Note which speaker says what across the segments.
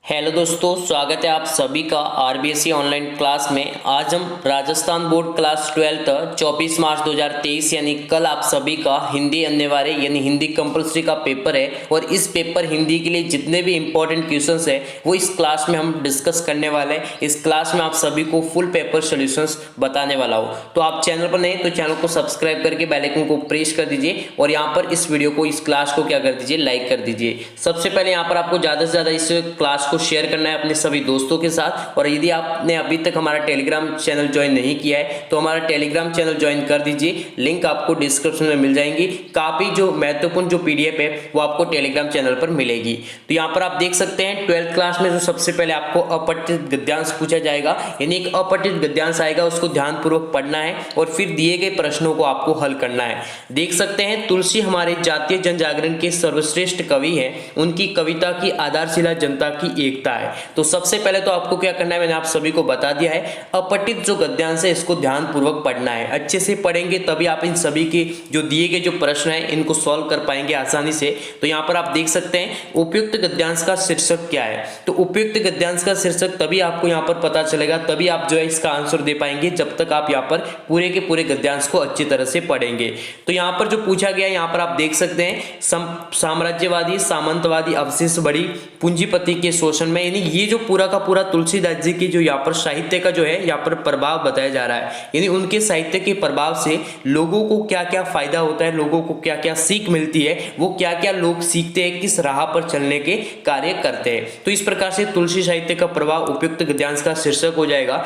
Speaker 1: Hello दोस्तों, स्वागत है आप सभी का आरबीएसई ऑनलाइन क्लास में। आज हम राजस्थान बोर्ड क्लास 12 24 मार्च 2023 यानी कल आप सभी का हिंदी अनिवार्य यानी हिंदी कंपलसरी का पेपर है और इस पेपर हिंदी के लिए जितने भी इंपॉर्टेंट क्वेश्चंस है वो इस क्लास में हम डिस्कस करने वाले हैं। इस क्लास में आप सभी को फुल पेपर सॉल्यूशंस बताने वाला हूँ। तो आप चैनल पर नए तो चैनल को सब्सक्राइब करके बेल आइकन को प्रेस कर दीजिए और यहाँ पर इस वीडियो को, इस क्लास को क्या कर दीजिए, लाइक कर दीजिए। सबसे पहले यहाँ पर आपको ज़्यादा से ज़्यादा इस क्लास को शेयर करना है अपने सभी दोस्तों के साथ। और यदि आपने अभी तक हमारा टेलीग्राम चैनल ज्वाइन नहीं किया है तो हमारा टेलीग्राम चैनल ज्वाइन कर दीजिए, लिंक आपको डिस्क्रिप्शन में मिल जाएंगी। काफी जो महत्वपूर्ण जो पीडीएफ है वो आपको टेलीग्राम चैनल पर मिलेगी। तो यहाँ पर आप देख सकते हैं 12th क्लास में जो सबसे पहले आपको अपठित गद्यांश पूछा जाएगा, यानी एक अपठित गद्यांश आएगा, उसको ध्यानपूर्वक पढ़ना है और फिर दिए गए प्रश्नों को आपको हल करना है। देख सकते हैं तुलसी हमारे जातीय जन जागरण के सर्वश्रेष्ठ कवि हैं, उनकी कविता की आधारशिला जनता की एकता है। तो सबसे पहले तो आपको क्या करना है, मैंने आप सभी को बता दिया है, अपठित जो गद्यांश है इसको ध्यानपूर्वक पढ़ना है। अच्छे से पढ़ेंगे तभी आप इन सभी के जो दिए गए जो प्रश्न है इनको सॉल्व कर पाएंगे आसानी से। तो यहाँ पर आप देख सकते हैं उपयुक्त गद्यांश का शीर्षक क्या है। तो उपयुक्त गद्यांश का शीर्षक तभी आपको यहाँ पर पता चलेगा, तभी आप जो है इसका आंसर दे पाएंगे जब तक आप यहाँ पर पूरे के पूरे गद्यांश को अच्छी तरह से पढ़ेंगे। तो यहाँ पर जो पूछा गया यहाँ पर आप देख सकते हैं साम्राज्यवादी सामंतवादी अवशेष बड़ी पूंजीपति के शोषण में, यानी ये जो पूरा का पूरा तुलसीदास जी की जो यहाँ पर साहित्य का जो है यहाँ पर प्रभाव बताया जा रहा है, यानी उनके साहित्य के प्रभाव से लोगों को क्या क्या फायदा होता है, लोगों को क्या क्या सीख मिलती है, वो क्या क्या लोग सीखते हैं, किस राह पर चलने के कार्य करते हैं। तो इस प्रकार से तुलसी साहित्य का प्रभाव उपयुक्त गद्यांश का शीर्षक हो जाएगा।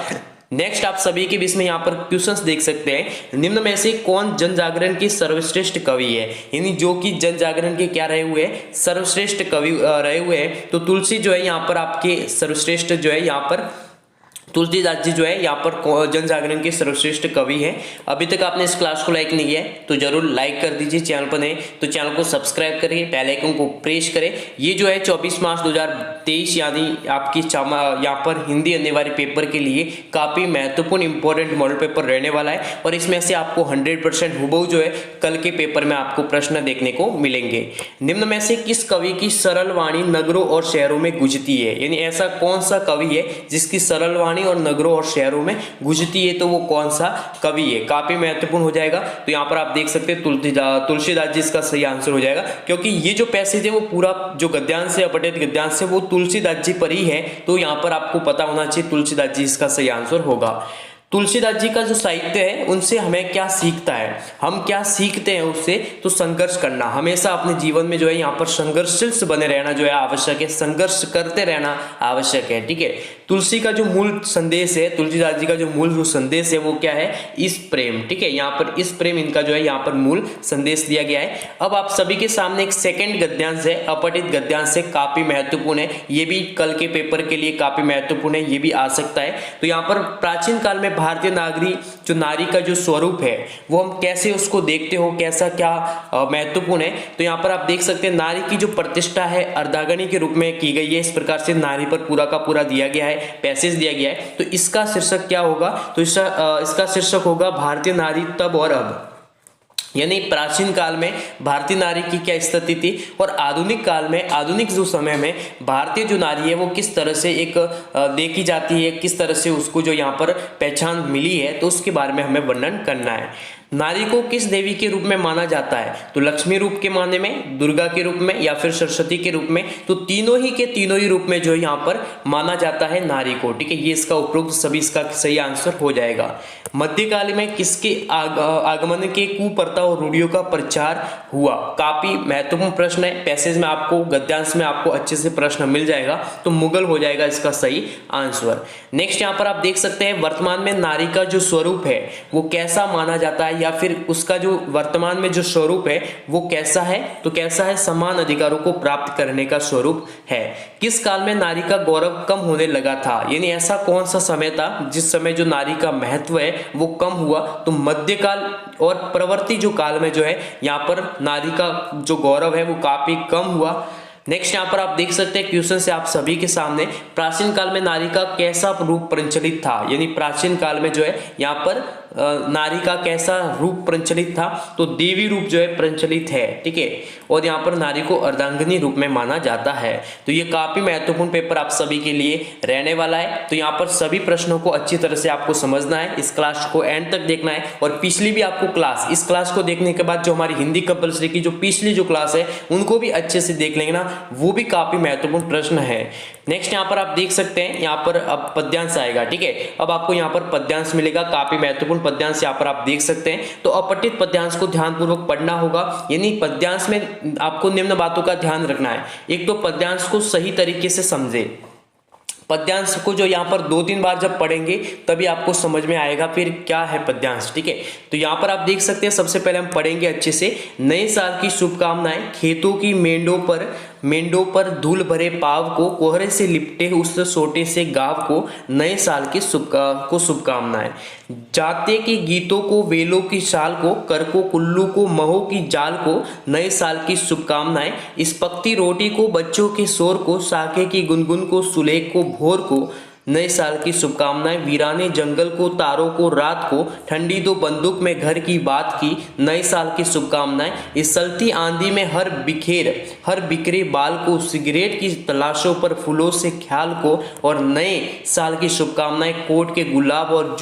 Speaker 1: नेक्स्ट आप सभी के बीच में यहाँ पर क्वेश्चंस देख सकते हैं, निम्न में से कौन जन जागरण की सर्वश्रेष्ठ कवि है, यानी जो कि जन जागरण के क्या रहे हुए हैं, सर्वश्रेष्ठ कवि रहे हुए हैं। तो तुलसी जो है यहाँ पर आपके सर्वश्रेष्ठ जो है यहाँ पर तुलसीदास जी जो है यहाँ पर जन जागरण के सर्वश्रेष्ठ कवि हैं। अभी तक आपने इस क्लास को लाइक नहीं किया है तो जरूर लाइक कर दीजिए, चैनल पर नए तो चैनल को सब्सक्राइब करिए, बेल आइकन को प्रेस करें। ये जो है 24 मार्च 2023 यानी आपकी यहाँ पर हिंदी अनिवार्य पेपर के लिए काफ़ी महत्वपूर्ण इंपॉर्टेंट मॉडल पेपर रहने वाला है और इसमें से आपको 100% हुबहू जो है कल के पेपर में आपको प्रश्न देखने को मिलेंगे। निम्न में से किस कवि की सरल वाणी नगरों और शहरों में गूंजती है, यानी ऐसा कौन सा कवि है जिसकी सरल वाणी और नगरों और शहरों में गूंजती है, तो वो कौन सा कवि है, काफी महत्वपूर्ण हो जाएगा। तो यहाँ पर आप देख सकते हैं तुलसीदास जी इसका सही आंसर हो जाएगा, क्योंकि ये जो पैसेज है वो पूरा जो गद्यांश है, अपठित गद्यांश है, वो तुलसीदास जी पर ही है। तो यहाँ पर आपको पता होना चाहिए तुलसीदास जी इसका सही आंसर होगा। तुलसीदास जी का जो साहित्य है उनसे हमें क्या सीखता है, हम क्या सीखते हैं उससे, तो संघर्ष करना, हमेशा अपने जीवन में जो है यहाँ पर संघर्षशील बने रहना जो है आवश्यक है, संघर्ष करते रहना आवश्यक है। ठीक है, तुलसी का जो मूल संदेश है, तुलसीदास जी का जो मूल जो संदेश है वो क्या है, इस प्रेम। ठीक है, यहाँ पर इस प्रेम इनका जो है यहाँ पर मूल संदेश दिया गया है। अब आप सभी के सामने एक सेकंड गद्यांश है, अपठित गद्यांश है, काफी महत्वपूर्ण है, ये भी कल के पेपर के लिए काफी महत्वपूर्ण है, ये भी आ सकता है। तो यहाँ पर प्राचीन काल में भारतीय नारी का जो स्वरूप है वो हम कैसे उसको देखते हो, कैसा क्या महत्वपूर्ण है। तो यहाँ पर आप देख सकते हैं नारी की जो प्रतिष्ठा है अर्धांगिनी के रूप में की गई है, इस प्रकार से नारी पर पूरा का पूरा दिया गया है, पैसेज दिया गया है। तो इसका शीर्षक क्या होगा, तो इसका शीर्षक होगा भारतीय नारी तब और अब, यानी प्राचीन काल में भारतीय नारी की क्या स्थिति थी और आधुनिक काल में, आधुनिक जो समय में भारतीय जो नारी है वो किस तरह से एक देखी जाती है, किस तरह से उसको जो यहाँ पर पहचान मिली है, तो उसके बारे में हमें वर्णन करना है। नारी को किस देवी के रूप में माना जाता है, तो लक्ष्मी रूप के माने में, दुर्गा के रूप में या फिर सरस्वती के रूप में, तो तीनों ही के तीनों ही रूप में जो यहाँ पर माना जाता है नारी को। ठीक है, ये इसका उपरोक्त सभी इसका सही आंसर हो जाएगा। मध्यकाल में किसके आगमन के कुप्रथा और रूढ़ियों का प्रचार हुआ, काफी महत्वपूर्ण प्रश्न है, पैसेज में आपको गद्यांश में आपको अच्छे से प्रश्न मिल जाएगा, तो मुगल हो जाएगा इसका सही आंसर। नेक्स्ट यहाँ पर आप देख सकते हैं वर्तमान में नारी का जो स्वरूप है वो कैसा माना जाता है, या फिर उसका जो वर्तमान में जो स्वरूप है वो कैसा है, तो कैसा है, समान अधिकारों को प्राप्त करने का स्वरूप है। किस काल में नारी का गौरव कम होने लगा था, यानी ऐसा कौन सा समय था जिस समय जो नारी का महत्व है वो कम हुआ, तो मध्यकाल और प्रवर्ती जो काल में जो है यहाँ पर नारी का जो गौरव है वो काफी कम हुआ। नेक्स्ट यहाँ पर आप देख सकते हैं क्वेश्चन से आप सभी के सामने, प्राचीन काल में नारी का कैसा रूप प्रचलित था, यानी प्राचीन काल में जो है यहाँ पर नारी का कैसा रूप प्रचलित था, तो देवी रूप जो है प्रचलित है, ठीक है। और यहाँ पर नारी को अर्धांगिनी रूप में माना जाता है। तो ये काफी महत्वपूर्ण पेपर आप सभी के लिए रहने वाला है। तो यहाँ पर सभी प्रश्नों को अच्छी तरह से आपको समझना है, इस क्लास को एंड तक देखना है। और पिछली भी आपको क्लास, इस क्लास को देखने के बाद जो हमारी हिंदी कंपलसरी की जो पिछली जो क्लास है उनको भी अच्छे से देख लेंगे ना, वो भी काफी महत्वपूर्ण प्रश्न है। नेक्स्ट यहाँ पर आप देख सकते हैं, यहाँ पर अब पद्यांश आएगा, ठीक है। अब आपको यहाँ पर पद्यांश मिलेगा, काफी महत्वपूर्ण पद्यांश यहाँ पर आप देख सकते हैं। तो अपठित पद्यांश को ध्यानपूर्वक पढ़ना होगा, यानी पद्यांश में आपको निम्न बातों का ध्यान रखना है। एक तो पद्यांश को सही तरीके से समझे, पद्यांश को जो यहाँ पर 2-3 बार जब पढ़ेंगे तभी आपको समझ में आएगा फिर क्या है पद्यांश, ठीक है। तो यहाँ पर आप देख सकते हैं, सबसे पहले हम पढ़ेंगे अच्छे से। नए साल की शुभकामनाएं, खेतों की मेंढों पर धूल भरे पाव को, कोहरे से लिपटे उस सोटे से गाँव को नए साल की शुभकामनाएं। जाते के गीतों को, वेलों की शाल को, कर को, कुल्लू को, महो की जाल को नए साल की शुभकामनाएं। इस पकती रोटी को, बच्चों के शोर को, साके की गुनगुन को, सुलेख को, भोर को नए साल की शुभकामनाएं। वीराने जंगल को, तारों को, रात को, ठंडी दो बंदूक में घर की बात की नए साल की शुभकामनाएं। इस चलती आंधी में हर बिखरे बाल को, सिगरेट की तलाशों पर फूलों से ख्याल को और नए साल की शुभकामनाएं। कोट के गुलाब और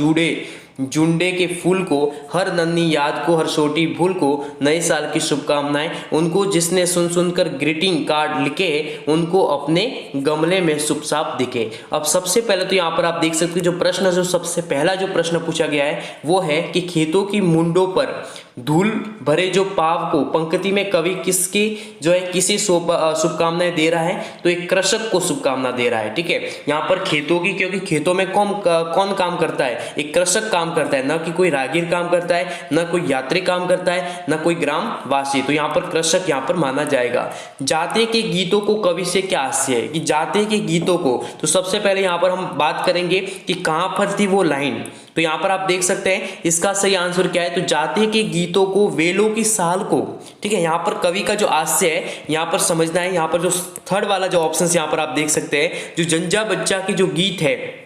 Speaker 1: जुंडे के फूल को, हर नन्ही याद को, हर छोटी भूल को नए साल की शुभकामनाएं। उनको जिसने सुन सुनकर ग्रीटिंग कार्ड लिखे, उनको अपने गमले में शुभ साप दिखे। अब सबसे पहले तो यहाँ पर आप देख सकते हैं, जो प्रश्न जो सबसे पहला जो प्रश्न पूछा गया है वो है कि खेतों की मुंडों पर धूल भरे जो पाव को, पंक्ति में कवि किसकी जो है किसी शुभकामनाएं दे रहा है, तो एक कृषक को शुभकामना दे रहा है, ठीक है। यहाँ पर खेतों की, क्योंकि खेतों में कौन काम करता है, एक कृषक काम करता है, ना कि कोई राहगीर काम करता है, ना कोई यात्री काम करता है, ना कोई ग्रामवासी। तो यहाँ पर कृषक यहाँ पर माना जाएगा। जाते के गीतों को कवि से क्या आशय है कि जाते के गीतों को, तो सबसे पहले यहाँ पर हम बात करेंगे कि कहाँ पर थी वो लाइन। तो यहाँ पर आप देख सकते हैं इसका सही आंसर क्या है, तो जाते के गीतों को, वेलों की साल को, ठीक है। यहाँ पर कवि का जो आशय है यहाँ पर समझना है। यहाँ पर जो थर्ड वाला जो ऑप्शन यहाँ पर आप देख सकते हैं, जो जंजा बच्चा की जो गीत है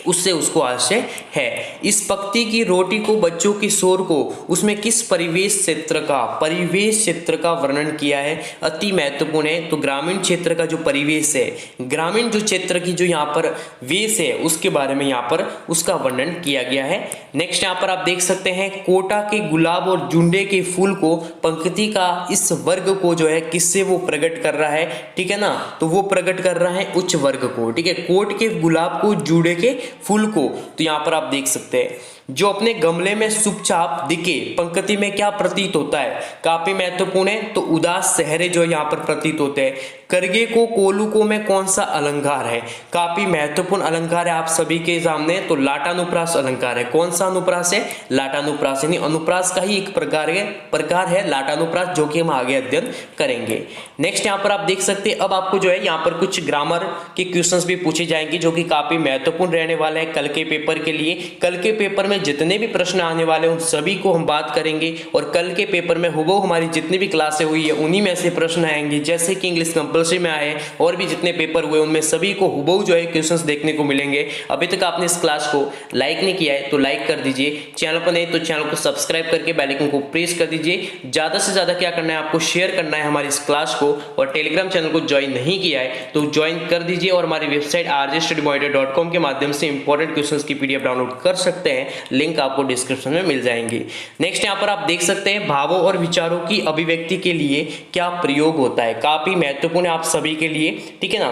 Speaker 1: उससे उसको आशय है। इस पकती की रोटी को, बच्चों की शोर को, उसमें किस परिवेश क्षेत्र का वर्णन किया है, अति महत्वपूर्ण है। तो ग्रामीण क्षेत्र का जो परिवेश है, ग्रामीण जो क्षेत्र की जो यहाँ पर वेश है उसके बारे में यहाँ पर उसका वर्णन किया गया है। नेक्स्ट यहाँ पर आप देख सकते हैं, कोटा के गुलाब और जुंडे के फूल को, पंक्ति का इस वर्ग को जो है किससे वो प्रकट कर रहा है, ठीक है ना। तो वो प्रकट कर रहा है उच्च वर्ग को, ठीक है। कोट के गुलाब को, जुड़े के फूल को, तो यहां पर आप देख सकते हैं जो अपने गमले में चुपचाप दिखे, पंक्ति में क्या प्रतीत होता है, काफी महत्वपूर्ण है। तो उदास चेहरे जो यहाँ पर प्रतीत होते हैं। करगे को, कोलुको में कौन सा अलंकार है, काफी महत्वपूर्ण अलंकार है आप सभी के सामने, तो लाटानुप्रास अलंकार है। कौन सा अनुप्रास है, लाटानुप्रास, यानी अनुप्रास का ही एक प्रकार है लाटानुप्रास, जो कि हम आगे अध्ययन करेंगे। नेक्स्ट यहाँ पर आप देख सकते हैं, अब आपको जो है यहाँ पर कुछ ग्रामर के क्वेश्चंस भी पूछे जाएंगे जो कि काफी महत्वपूर्ण रहने वाले हैं कल के पेपर के लिए। कल के पेपर में जितने भी प्रश्न आने वाले उन सभी को हम बात करेंगे, और कल के पेपर में हुबहू हमारी जितनी भी क्लासें हुई है उन्हीं में से प्रश्न आएंगे, जैसे कि इंग्लिश कंपलसरी में आए और भी जितने पेपर हुए उनमें सभी को हुबहू जो है क्वेश्चंस देखने को मिलेंगे। अभी तक आपने इस क्लास को लाइक नहीं किया है तो लाइक कर दीजिए, चैनल पर नहीं तो चैनल को सब्सक्राइब करके बेल आइकन को प्रेस कर दीजिए। ज्यादा से ज्यादा क्या करना है, आपको शेयर करना है हमारी इस क्लास को, और टेलीग्राम चैनल को ज्वाइन नहीं किया है तो ज्वाइन कर दीजिए, और हमारी वेबसाइट rjstudymonitor.com के माध्यम से इंपॉर्टेंट क्वेश्चंस की पीडीएफ डाउनलोड कर सकते हैं, लिंक आपको डिस्क्रिप्शन में मिल जाएंगे। नेक्स्ट यहाँ पर आप देख सकते हैं, भावों और विचारों की अभिव्यक्ति के लिए क्या प्रयोग होता है, काफी महत्वपूर्ण है आप सभी के लिए, ठीक है ना,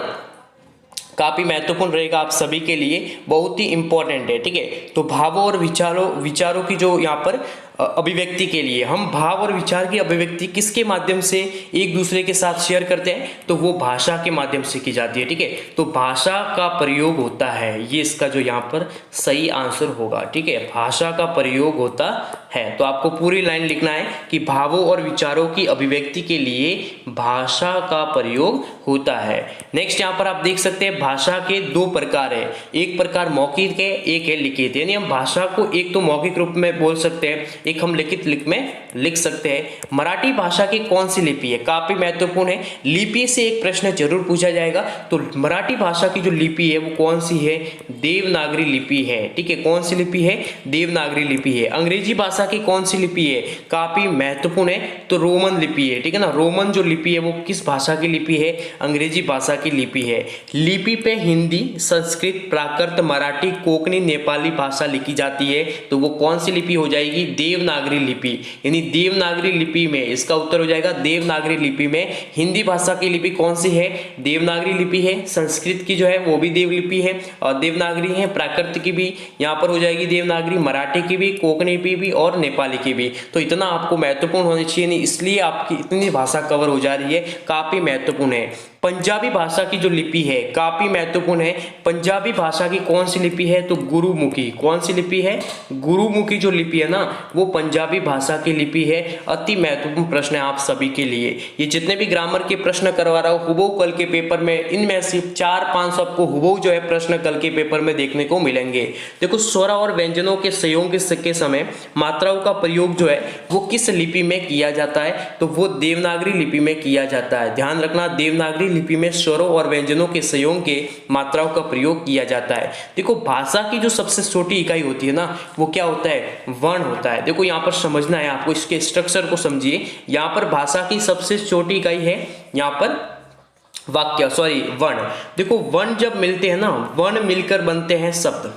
Speaker 1: काफी महत्वपूर्ण रहेगा आप सभी के लिए, बहुत ही इंपॉर्टेंट है, ठीक है। तो भावों और विचारों की जो यहाँ पर अभिव्यक्ति के लिए, हम भाव और विचार की अभिव्यक्ति किसके माध्यम से एक दूसरे के साथ शेयर करते हैं, तो वो भाषा के माध्यम से की जाती है, ठीक है। तो भाषा का प्रयोग होता है, ये इसका जो यहाँ पर सही आंसर होगा, ठीक है, भाषा का प्रयोग होता है। तो आपको पूरी लाइन लिखना है कि भावों और विचारों की अभिव्यक्ति के लिए भाषा का प्रयोग होता है। नेक्स्ट यहाँ पर आप देख सकते हैं भाषा के दो प्रकार है, एक प्रकार मौखिक है, एक है लिखित। यानी हम भाषा को एक तो मौखिक रूप में बोल सकते हैं, एक हम लिखित में लिख सकते हैं। मराठी भाषा की कौन सी लिपि है, काफी महत्वपूर्ण है, लिपि से एक प्रश्न जरूर पूछा जाएगा। तो मराठी भाषा की जो लिपि है वो कौन सी है, देवनागरी लिपि है। ठीक है, कौन सी लिपि है, देवनागरी लिपि है। अंग्रेजी भाषा की कौन सी लिपि है, काफी महत्वपूर्ण है, तो रोमन लिपि है। ठीक है ना, रोमन जो लिपि है वो किस भाषा की लिपि है, अंग्रेजी भाषा की लिपि है। लिपि पे हिंदी, संस्कृत, प्राकृत, मराठी, कोंकणी, नेपाली भाषा लिखी जाती है, तो वो कौन सी लिपि हो जाएगी, देवनागरी लिपि। यानी देवनागरी लिपि में इसका उत्तर हो जाएगा देवनागरी लिपि में। हिंदी भाषा की लिपि कौन सी है, देवनागरी लिपि है। संस्कृत की जो है वो भी देवलिपि है और देवनागरी है। प्राकृत की भी यहाँ पर हो जाएगी देवनागरी, मराठी की भी, कोंकणी की भी और नेपाली की भी। तो इतना आपको महत्वपूर्ण होनी चाहिए, नहीं इसलिए आपकी इतनी भाषा कवर हो जा रही है, काफी महत्वपूर्ण है। पंजाबी भाषा की जो लिपि है काफी महत्वपूर्ण है। पंजाबी भाषा की कौन सी लिपि है, तो गुरुमुखी। कौन सी लिपि है, गुरुमुखी जो लिपि है ना वो पंजाबी भाषा की लिपि है। अति महत्वपूर्ण प्रश्न है आप सभी के लिए। ये जितने भी ग्रामर के प्रश्न करवा रहा हूं हुबहू कल के पेपर में, इनमें से 4-5 आपको हुबहू जो है प्रश्न कल के पेपर में देखने को मिलेंगे। देखो स्वर और व्यंजनों के संयोग के समय मात्राओं का प्रयोग जो है वो किस लिपि में किया जाता है, तो वो देवनागरी लिपि में किया जाता है। ध्यान रखना, देवनागरी लिपि में स्वरों और व्यंजनों के संयोग के मात्राओं का प्रयोग किया जाता है। देखो भाषा की जो सबसे छोटी इकाई होती है ना वो क्या होता है, वर्ण होता है। देखो यहाँ पर समझना है आपको, इसके स्ट्रक्चर को समझिए। यहाँ पर भाषा की सबसे छोटी इकाई है यहाँ पर वर्ण। देखो वर्ण जब मिलते हैं ना, वर्ण मिलकर बनते हैं शब्द,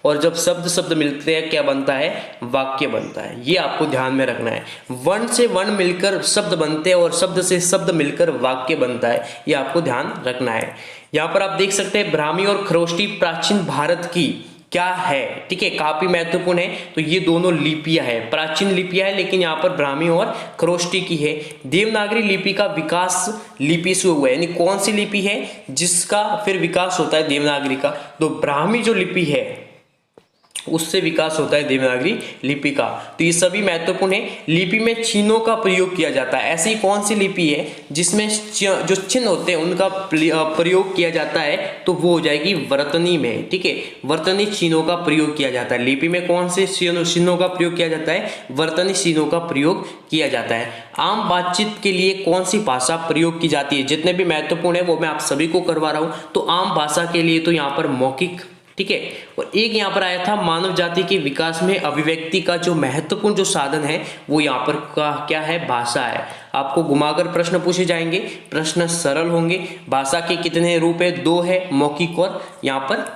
Speaker 1: और जब शब्द मिलते हैं क्या बनता है, वाक्य बनता है। ये आपको ध्यान में रखना है। वर्ण से वर्ण मिलकर शब्द बनते हैं और शब्द से शब्द मिलकर वाक्य बनता है, ये आपको ध्यान रखना है। यहाँ पर आप देख सकते हैं ब्राह्मी और खरोष्टी प्राचीन भारत की क्या है, ठीक है, काफी महत्वपूर्ण है। तो ये दोनों लिपियां है, प्राचीन लिपियां है, लेकिन यहाँ पर ब्राह्मी और खरोष्टी की है। देवनागरी लिपि का विकास लिपि से हुआ है, यानी कौन सी लिपि है जिसका फिर विकास होता है देवनागरी का, तो ब्राह्मी जो लिपि है उससे विकास होता है देवनागरी लिपि का। तो ये सभी महत्वपूर्ण है। लिपि में चिन्हों का प्रयोग किया जाता है। ऐसी कौन सी लिपि है जिसमें जो चिन्ह होते हैं उनका प्रयोग किया जाता है, तो वो हो जाएगी वर्तनी में। ठीक है, वर्तनी चिन्हों का प्रयोग किया जाता है। लिपि में कौन से चिन्हों का प्रयोग किया जाता है, वर्तनी चिन्हों का प्रयोग किया जाता है। आम बातचीत के लिए कौन सी भाषा प्रयोग की जाती है, जितने भी महत्वपूर्ण है वो मैं आप सभी को करवा रहा हूँ। तो आम भाषा के लिए तो यहाँ पर मौखिक, ठीक है, और एक यहाँ पर आया था मानव जाति के विकास में अभिव्यक्ति का जो महत्वपूर्ण जो साधन है वो यहाँ पर क्या है, भाषा है। आपको घुमाकर प्रश्न पूछे जाएंगे, प्रश्न सरल होंगे। भाषा के कितने रूप है, 2 है, मौखिक और यहाँ पर,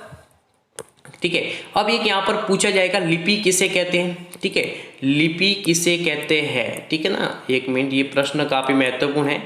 Speaker 1: ठीक है। अब एक यहाँ पर पूछा जाएगा लिपि किसे कहते हैं, ठीक है, लिपि किसे कहते हैं, ठीक है ना। 1 मिनट, ये प्रश्न काफी महत्वपूर्ण है,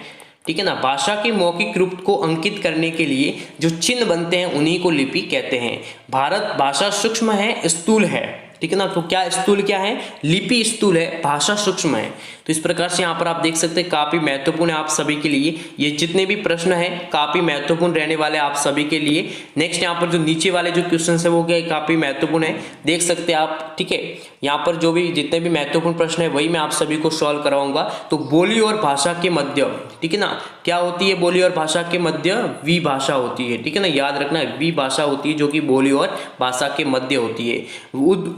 Speaker 1: ठीक है ना। भाषा के मौखिक रूप को अंकित करने के लिए जो चिन्ह बनते हैं उन्हीं को लिपि कहते हैं। भारत भाषा सूक्ष्म है, स्थूल है, ठीक है ना। तो क्या स्थूल क्या है, लिपि स्थूल है, भाषा सूक्ष्म है। तो इस प्रकार से यहाँ पर आप देख सकते हैं काफी महत्वपूर्ण है आप सभी के लिए। ये जितने भी प्रश्न है काफी महत्वपूर्ण रहने वाले आप सभी के लिए। नेक्स्ट यहाँ पर जो नीचे वाले जो क्वेश्चन है वो क्या काफी महत्वपूर्ण है, देख सकते हैं आप, ठीक है। यहाँ पर जो भी जितने भी महत्वपूर्ण प्रश्न है वही मैं आप सभी को सॉल्व कराऊंगा। तो बोली और भाषा के मध्य, ठीक है ना, क्या होती है बोली और भाषा के मध्य, विभाषा होती है, ठीक है ना, याद रखना, विभाषा होती है जो कि बोली और भाषा के मध्य होती है।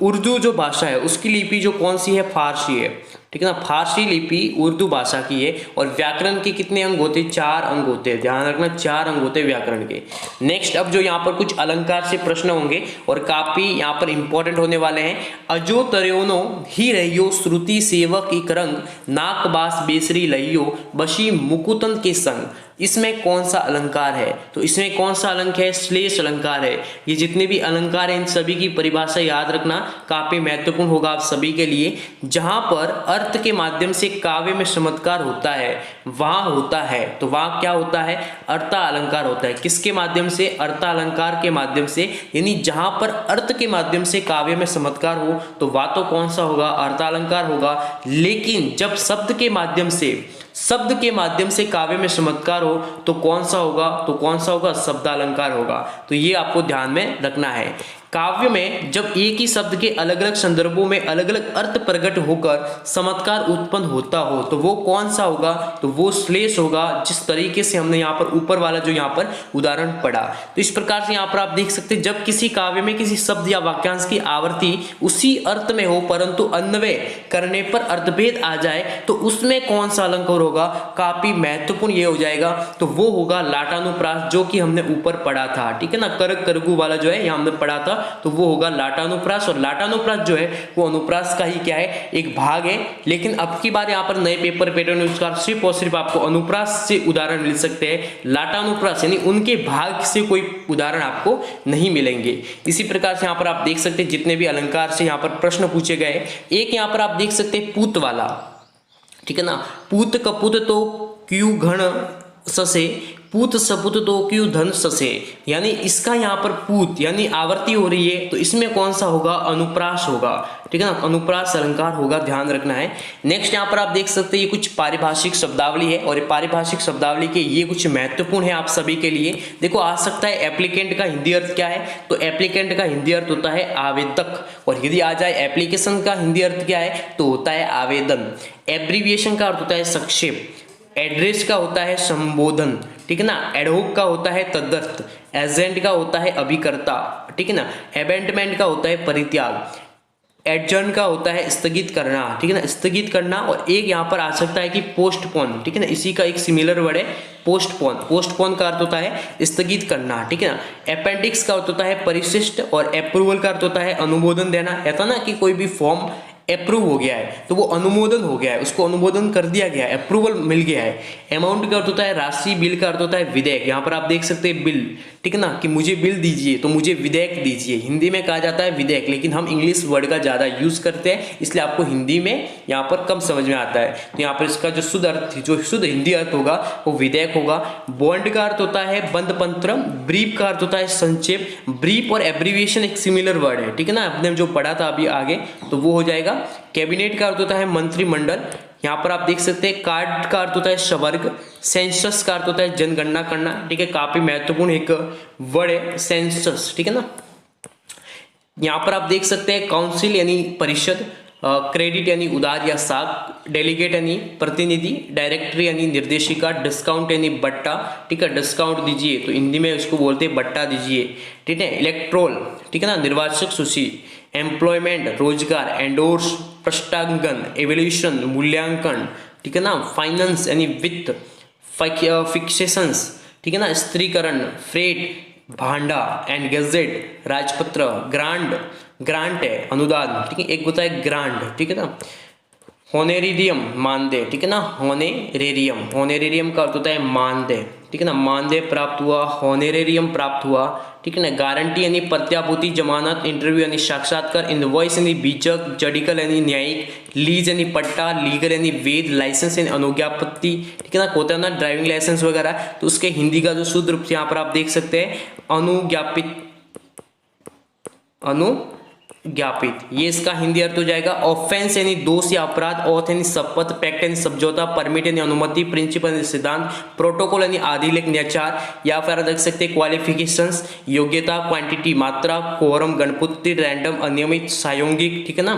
Speaker 1: उर्दू जो भाषा है उसकी लिपि जो कौन सी है, फारसी है, ठीक है ना। फारसी लिपि उर्दू भाषा की है। और व्याकरण के कितने अंग होते हैं, 4 अंग होते हैं, ध्यान रखना 4 अंग होते हैं व्याकरण के। नेक्स्ट अब जो यहाँ पर कुछ अलंकार से प्रश्न होंगे और काफी यहाँ पर इंपॉर्टेंट होने वाले हैं। अजो तरयोनो ही रहियो श्रुति सेवक एक रंग, नाक बास बेसरी लहियो बशी मुकुतन के संग। इसमें कौन सा अलंकार है, तो इसमें कौन सा अलंक है, श्लेष अलंकार है। ये जितने भी अलंकार हैं इन सभी की परिभाषा याद रखना, काफी महत्वपूर्ण होगा आप सभी के लिए। जहां पर अर्थ के माध्यम से काव्य में चमत्कार होता है वहां होता है, तो वहां क्या होता है, अर्था अलंकार होता है। किसके माध्यम से, अर्था अलंकार के माध्यम से। यानी जहां पर अर्थ के माध्यम से काव्य में चमत्कार हो तो वह तो कौन सा होगा, अर्था अलंकार होगा। लेकिन जब शब्द के माध्यम से काव्य में चमत्कार हो तो कौन सा होगा, शब्दालंकार होगा। तो ये आपको ध्यान में रखना है। काव्य में जब एक ही शब्द के अलग अलग संदर्भों में अलग अलग अर्थ प्रकट होकर चमत्कार उत्पन्न होता हो तो वो कौन सा होगा, तो वो श्लेष होगा, जिस तरीके से हमने यहाँ पर ऊपर वाला जो यहाँ पर उदाहरण पढ़ा। तो इस प्रकार से यहाँ पर आप देख सकते हैं जब किसी काव्य में किसी शब्द या वाक्यांश की आवृत्ति उसी अर्थ में हो परंतु अन्वय करने पर अर्थभेद आ जाए तो उसमें कौन सा अलंकार होगा, काफी महत्वपूर्ण ये हो जाएगा, तो वो होगा लाटानुप्रास, जो कि हमने ऊपर पढ़ा था। ठीक है ना, करक करगु वाला जो है यहाँ हमने पढ़ा था, तो वो होगा लाटानुप्रास। और लाटानुप्रास जो है वो अनुप्रास का ही क्या है, एक भाग है। लेकिन अब की बार यहाँ पर नए पेपर पैटर्न अनुसार सिर्फ और सिर्फ आपको अनुप्रास से उदाहरण मिल सकते हैं, लाटानुप्रास यानी उनके भाग से कोई उदाहरण आपको नहीं मिलेंगे। इसी प्रकार से यहाँ पर आप देख सकते हैं जितने भी अलंकार से यहाँ पर प्रश्न पूछे गए, एक यहाँ पर आप देख सकते हैं पूत वाला। ठीक है ना, पूत कपूत तो क्यों घण ससे, पूत सपुत तो क्यों धन ससे, यानी इसका यहाँ पर पूत यानी आवर्ती हो रही है तो इसमें कौन सा होगा, अनुप्रास होगा। ठीक है ना, अनुप्रास अलंकार होगा, ध्यान रखना है। नेक्स्ट यहाँ पर आप देख सकते हैं ये कुछ पारिभाषिक शब्दावली है और ये पारिभाषिक शब्दावली के ये कुछ महत्वपूर्ण है आप सभी के लिए। देखो आ सकता है एप्लीकेंट का हिंदी अर्थ क्या है, तो एप्लीकेंट का हिंदी अर्थ होता है आवेदक, और यदि आ जाए एप्लीकेशन का हिंदी अर्थ क्या है तो होता है आवेदन। एब्रीविएशन का अर्थ होता है संक्षेप, एड्रेस का होता है संबोधन, ठीक है ना, एडहोक का होता है तदर्थ, एजेंट का होता है अभिकर्ता, ठीक है ना, एबेंटमेंट का होता है परित्याग, एडजर्न का होता है स्थगित करना, ठीक है ना, स्थगित करना। और एक यहाँ पर आ सकता है कि पोस्टपोन, ठीक है ना, इसी का एक सिमिलर वर्ड है पोस्टपोन। पोस्टपोन का अर्थ होता है स्थगित करना, ठीक है ना। अपेंडिक्स का अर्थ होता है परिशिष्ट और अप्रूवल का अर्थ होता है अनुमोदन देना। ऐसा ना कि कोई भी फॉर्म अप्रूव हो गया है तो वो अनुमोदन हो गया है, उसको अनुमोदन कर दिया गया है, अप्रूवल मिल गया है। अमाउंट का अर्थ होता है राशि, बिल का अर्थ होता है विधेयक। यहाँ पर आप देख सकते हैं बिल, ठीक है ना, कि मुझे बिल दीजिए तो मुझे विधेयक दीजिए, हिंदी में कहा जाता है विधेयक, लेकिन हम इंग्लिश वर्ड का ज्यादा यूज करते हैं इसलिए आपको हिंदी में यहाँ पर कम समझ में आता है। तो यहाँ पर इसका जो शुद्ध अर्थ, जो शुद्ध हिंदी अर्थ होगा वो विधेयक होगा। बॉन्ड का अर्थ होता है बंद पत्र, ब्रीफ का अर्थ होता है संक्षेप। ब्रीफ और एब्रीविएशन एक सिमिलर वर्ड है, ठीक है ना, आपने जो पढ़ा था अभी आगे तो वो हो जाएगा। कैबिनेट का अर्थ होता है मंत्रिमंडल। यहाँ पर आप देख सकते हैं कार्ड का अर्थ होता है स्वर्ग, सेंसस का अर्थ होता है जनगणना करना, ठीक है, काफी महत्वपूर्ण एक वर्ड है सेंसस, ठीक है ना। यहाँ पर आप देख सकते हैं काउंसिल यानी परिषद, क्रेडिट यानी उधार या साख, डेलीगेट यानी प्रतिनिधि, डायरेक्टरी यानी निर्देशिका, डिस्काउंट यानी बट्टा, ठीक है, डिस्काउंट दीजिए तो हिंदी में उसको बोलते हैं बट्टा दीजिए, ठीक है। इलेक्ट्रोल, ठीक है ना, निर्वाचक सूची। एम्प्लॉयमेंट रोजगार, एंडोर्स प्रष्टांगन, एवोल्यूशन मूल्यांकन, ठीक है ना। फाइनेंस यानी वित्त, फिक्सेशंस, ठीक है ना, स्त्रीकरण, फ्रेट भांडा एंड गजेट, राजपत्र, ग्रांट, ग्रांट है अनुदान, ठीक है, एक होता है ग्रांट, ठीक है ना। होनेरियम मानदेय, ठीक है ना, होनेरेरियम, होनेरेरियम का अर्थ होता है मानदेय, ठीक है ना, मानदेय प्राप्त हुआ, होनेरेरियम प्राप्त हुआ, ठीक है ना। गारंटी यानी प्रत्याभूति, जमानत, इंटरव्यू यानी साक्षात्कार, इनवॉइस यानी बीजक, जडिकल यानी न्यायिक, लीज यानी पट्टा, लीगल यानी वेद, लाइसेंस यानी अनुज्ञापत्ति, ठीक है ना, होता है ना ड्राइविंग लाइसेंस वगैरह, तो उसके हिंदी का जो शुद्ध रूप यहाँ पर आप देख सकते हैं अनुज्ञापित, ज्ञापित, ये इसका हिंदी अर्थ हो जाएगा। ऑफेंस यानी दोष या अपराध, ऑथ यानी शपथ, पैक्ट यानी समझौता, परमिट यानी अनुमति, प्रिंसिपल यानी सिद्धांत, प्रोटोकॉल यानी आधिलेख न्याचार, या फिर देख सकते हैं क्वालिफिकेशंस, योग्यता, क्वांटिटी मात्रा, कोरम, गणपति, रैंडम, अनियमित, सायोगिक, ठीक है ना,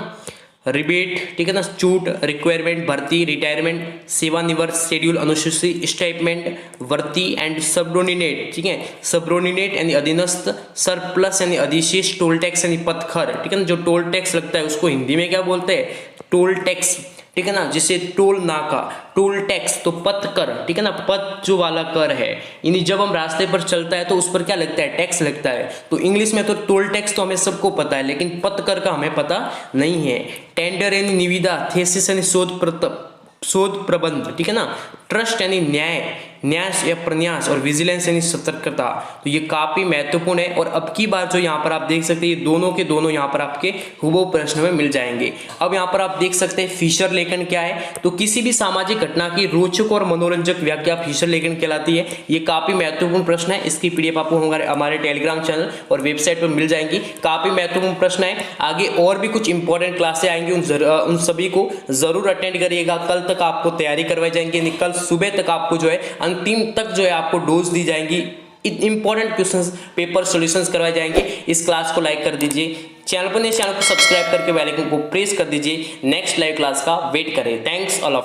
Speaker 1: रिबेट, ठीक है ना, छूट, रिक्वायरमेंट, भर्ती, रिटायरमेंट, सेवानिवृत्त, शेड्यूल, अनुसूची, स्टेटमेंट, वर्ती एंड सबऑर्डिनेट, ठीक है, सबऑर्डिनेट यानी अधीनस्थ, सरप्लस यानी अधिशेष, टोल टैक्स यानी पथकर, ठीक है ना, जो टोल टैक्स लगता है उसको हिंदी में क्या बोलते हैं, टोल टैक्स, ठीक है ना, जिसे टोल नाका, टोल टैक्स तो पथ कर, ठीक है ना, पथ जो वाला कर है, यानी जब हम रास्ते पर चलता है तो उस पर क्या लगता है, टैक्स लगता है। तो इंग्लिश में तो टोल टैक्स तो हमें सबको पता है लेकिन पथ कर का हमें पता नहीं है। टेंडर यानी निविदा, थेसिस यानी शोध प्रबंध, ठीक है ना, ट्रस्ट यानी न्याय, न्यास या प्रन्यास, और विजिलेंस यानी सतर्कता। तो ये काफी महत्वपूर्ण है और अब की बार जो यहाँ पर आप देख सकते हैं ये दोनों के दोनों यहाँ पर आपके हुबहू प्रश्न में मिल जाएंगे। अब यहाँ पर आप देख सकते हैं फीचर लेखन क्या है, तो किसी भी सामाजिक घटना की रोचक और मनोरंजक व्याख्या फीचर लेखन कहलाती है। ये काफी महत्वपूर्ण प्रश्न है, इसकी पीडीएफ आपको हमारे टेलीग्राम चैनल और वेबसाइट पर मिल जाएंगी। काफी महत्वपूर्ण प्रश्न है, आगे और भी कुछ इंपॉर्टेंट क्लासें आएंगी, उन सभी को जरूर अटेंड करिएगा। कल तक आपको तैयारी करवाई जाएंगी, कल सुबह तक आपको जो है अंतिम तक जो है आपको डोज दी जाएंगी इंपॉर्टेंट क्वेश्चंस पेपर सॉल्यूशंस करवाए जाएंगे। इस क्लास को लाइक कर दीजिए, चैनल पर नए चैनल को सब्सक्राइब करके बेल आइकन को प्रेस कर दीजिए। नेक्स्ट लाइव क्लास का वेट करें। Thanks all of